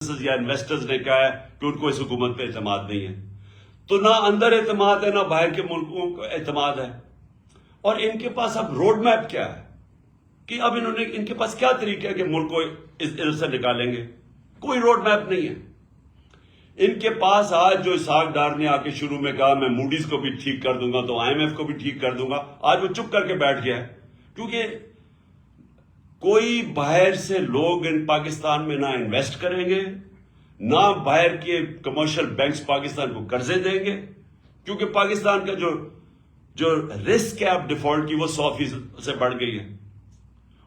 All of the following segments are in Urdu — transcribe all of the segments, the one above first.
یا انویسٹرز نے کہا ہے کہ ان کو اس حکومت پہ اعتماد نہیں ہے. تو نہ اندر اعتماد ہے نہ باہر کے ملکوں کو اعتماد ہے. اور ان کے پاس اب روڈ میپ کیا ہے کہ اب ان کے پاس کیا طریقہ ہے کہ ملک کو ادھر سے نکالیں گے؟ کوئی روڈ میپ نہیں ہے. ان کے پاس آج جو اسحاق ڈار نے آ کے شروع میں کہا میں موڈیز کو بھی ٹھیک کر دوں گا تو آئی ایم ایف کو بھی ٹھیک کر دوں گا، آج وہ چپ کر کے بیٹھ گیا ہے. کیونکہ کوئی باہر سے لوگ ان پاکستان میں نہ انویسٹ کریں گے، نہ باہر کے کمرشل بینکس پاکستان کو قرضے دیں گے، کیونکہ پاکستان کا جو رسک ہے اب ڈیفالٹ کی وہ 100% سے بڑھ گئی ہے.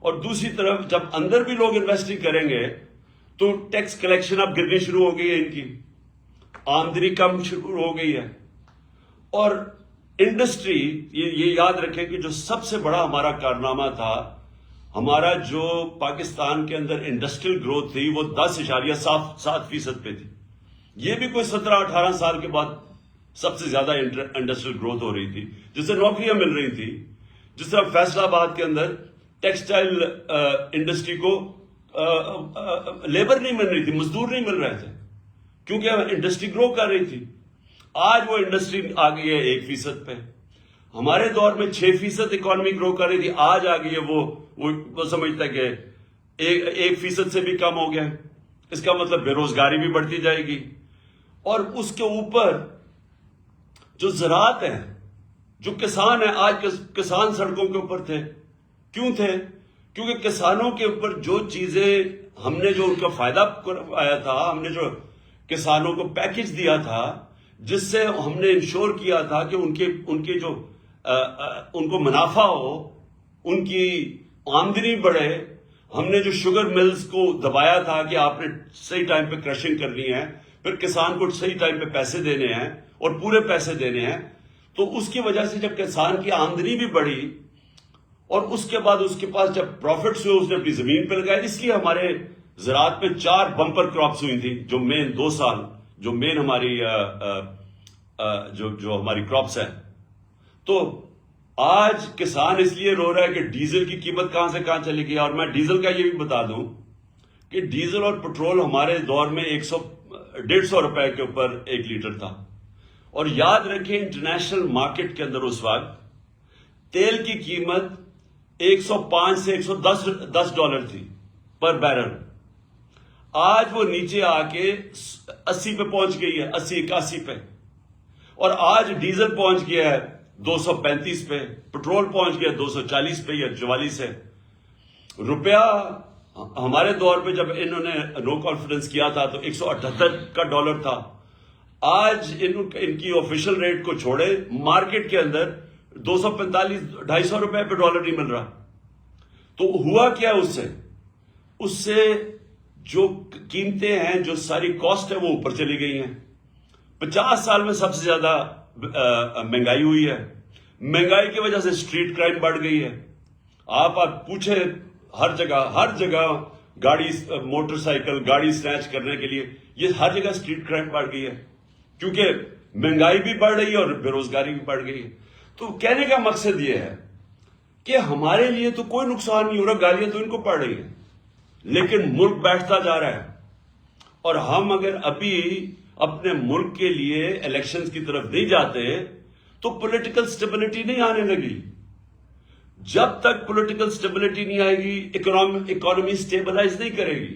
اور دوسری طرف جب اندر بھی لوگ انویسٹنگ کریں گے تو ٹیکس کلیکشن اب گرنی شروع ہو گئی ہے، ان کی آمدنی کم شروع ہو گئی ہے. اور انڈسٹری یہ یاد رکھیں کہ جو سب سے بڑا ہمارا کارنامہ تھا، ہمارا جو پاکستان کے اندر انڈسٹریل گروتھ تھی وہ 10.7% پہ تھی. یہ بھی کوئی 17-18 سال کے بعد سب سے زیادہ انڈسٹریل گروتھ ہو رہی تھی، جس سے نوکریاں مل رہی تھی. جس طرح فیصل آباد کے اندر ٹیکسٹائل انڈسٹری کو لیبر نہیں مل رہی تھی، مزدور نہیں مل رہے تھے، کیونکہ انڈسٹری گرو کر رہی تھی. آج وہ انڈسٹری آ گئی ہے 1% پہ. ہمارے دور میں 6% اکانومی گرو کر رہی تھی، آج آ گئی ہے وہ سمجھتا ہے کہ 1% سے بھی کم ہو گیا. اس کا مطلب بے روزگاری بھی بڑھتی جائے گی. اور اس کے اوپر جو زراعت ہے، جو کسان ہیں، آج کسان سڑکوں کے اوپر تھے. کیوں تھے؟ کیونکہ کسانوں کے اوپر جو چیزیں ہم نے جو ان کا فائدہ کروایا تھا، ہم نے جو کسانوں کو پیکج دیا تھا، جس سے ہم نے انشور کیا تھا کہ ان کے جو ان کو منافع ہو، ان کی آمدنی بڑھے. ہم نے جو شوگر ملز کو دبایا تھا کہ آپ نے صحیح ٹائم پہ کرشنگ کرنی ہے، پھر کسان کو صحیح ٹائم پہ پیسے دینے ہیں اور پورے پیسے دینے ہیں. تو اس کی وجہ سے جب کسان کی آمدنی بھی بڑھی اور اس کے بعد اس کے پاس جب پروفٹس ہوئے، اس نے اپنی زمین پہ لگایا. اس لیے ہمارے زراعت میں 4 بمپر کراپس ہوئی تھی، جو مین 2 سال جو مین ہماری جو ہماری کراپس ہیں. تو آج کسان اس لیے رو رہا ہے کہ ڈیزل کی قیمت کہاں سے کہاں چلی گئی. اور میں ڈیزل کا یہ بھی بتا دوں کہ ڈیزل اور پٹرول ہمارے دور میں 150 روپے کے اوپر 1 لیٹر تھا. اور یاد رکھیں انٹرنیشنل مارکیٹ کے اندر اس وقت تیل کی قیمت 105 سے 110 ڈالر تھی پر بیرل. آج وہ نیچے آ کے 80 پہ پہنچ گئی ہے، 80-81 پہ. اور آج ڈیزل پہنچ گیا ہے 235 پہ، پٹرول پہنچ گیا 240 پہ یا 44 ہے. روپیہ ہمارے دور پہ جب انہوں نے نو کانفیڈنس کیا تھا تو 178 کا ڈالر تھا. آج ان کی آفیشل ریٹ کو چھوڑے مارکیٹ کے اندر 245-250 روپے پہ ڈالر نہیں مل رہا. تو ہوا کیا اس سے جو قیمتیں ہیں، جو ساری کاسٹ ہے وہ اوپر چلی گئی ہیں. 50 سال میں سب سے زیادہ مہنگائی ہوئی ہے. مہنگائی کی وجہ سے اسٹریٹ کرائم بڑھ گئی ہے. آپ پوچھیں ہر جگہ گاڑی، موٹر سائیکل گاڑی سنیچ کرنے کے لیے یہ ہر جگہ اسٹریٹ کرائم بڑھ گئی ہے، کیونکہ مہنگائی بھی بڑھ رہی ہے اور بے روزگاری بھی بڑھ گئی ہے. تو کہنے کا مقصد یہ ہے کہ ہمارے لیے تو کوئی نقصان نہیں ہو رہا، گالیاں تو ان کو پڑ رہی ہیں، لیکن ملک بیٹھتا جا رہا ہے. اور ہم اگر ابھی اپنے ملک کے لیے الیکشنز کی طرف نہیں جاتے تو پولیٹیکل سٹیبلٹی نہیں آنے لگی. جب تک پولیٹیکل سٹیبلٹی نہیں آئے گی اکانومی سٹیبلائز نہیں کرے گی.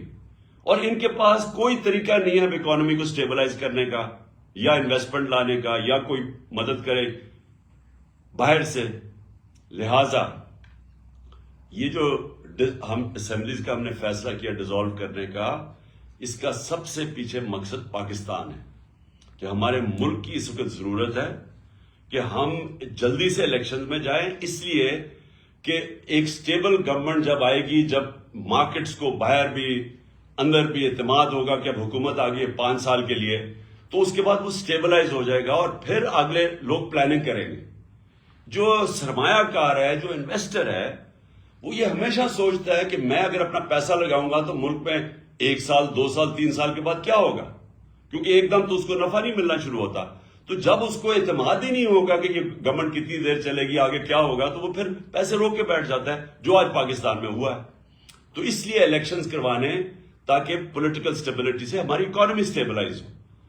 اور ان کے پاس کوئی طریقہ نہیں ہے اکانومی کو سٹیبلائز کرنے کا، یا انویسٹمنٹ لانے کا، یا کوئی مدد کرے باہر سے. لہذا یہ جو ہم اسمبلیز کا ہم نے فیصلہ کیا ڈیزالو کرنے کا، اس کا سب سے پیچھے مقصد پاکستان ہے کہ ہمارے ملک کی اس وقت ضرورت ہے کہ ہم جلدی سے الیکشن میں جائیں، اس لیے کہ ایک سٹیبل گورنمنٹ جب آئے گی، جب مارکیٹس کو باہر بھی اندر بھی اعتماد ہوگا کہ اب حکومت آ گئی ہے 5 سال کے لیے، تو اس کے بعد وہ سٹیبلائز ہو جائے گا اور پھر اگلے لوگ پلاننگ کریں گے. جو سرمایہ کار ہے، جو انویسٹر ہے، وہ یہ ہمیشہ سوچتا ہے کہ میں اگر اپنا پیسہ لگاؤں گا تو ملک میں 1 سال 2 سال 3 سال کے بعد کیا ہوگا، کیونکہ ایک دم تو اس کو نفع نہیں ملنا شروع ہوتا. تو جب اس کو اعتماد ہی نہیں ہوگا کہ یہ گورنمنٹ کتنی دیر چلے گی، آگے کیا ہوگا، تو وہ پھر پیسے روک کے بیٹھ جاتا ہے، جو آج پاکستان میں ہوا ہے. تو اس لیے الیکشنز کروانے تاکہ پولیٹیکل سٹیبلٹی سے ہماری اکانومی سٹیبلائز ہو.